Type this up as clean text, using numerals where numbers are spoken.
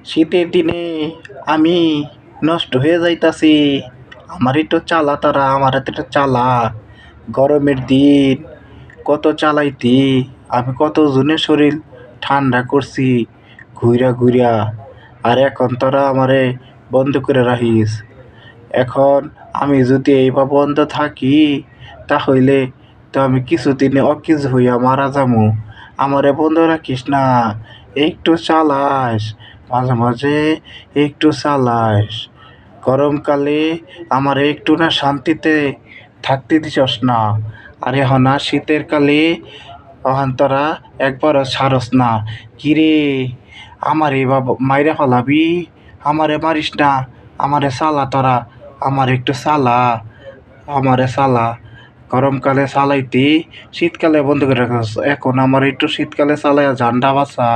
শীতের দিনে আমি নষ্ট হয়ে যাইতাছি। আমার একটু চালা তারা, আমার একটু চালা। গরমের দিন কত চালাইতি, আমি কত জনের শরীর ঠান্ডা করছি ঘুইরা ঘুইরা। আর এখন তোরা আমারে বন্ধ করে রাখিস। এখন আমি যদি এইভাবে বন্ধ থাকি তাহলে তো আমি কিছুদিনে অকেজ হইয়া মারা যামু। আমারে বন্ধ রাখিস না, একটু চালাস, মাঝে মাঝে একটু চালাস। গরমকালে আমারে একটু না শান্তিতে থাকতে দিছস না। আর এখন আর শীতের কালে অহন তোরা একবারও ছাড়স না। কিরে, আমারে বাবা মাইরা ফালাবি? আমারে মারিস না, আমারে চালা তোরা, আমার একটু চালা, আমারে চালা। গরমকালে চালাইতি, শীতকালে বন্ধ করে রাখস। এখন আমার একটু শীতকালে চালাইয়া জানডা বাঁচা।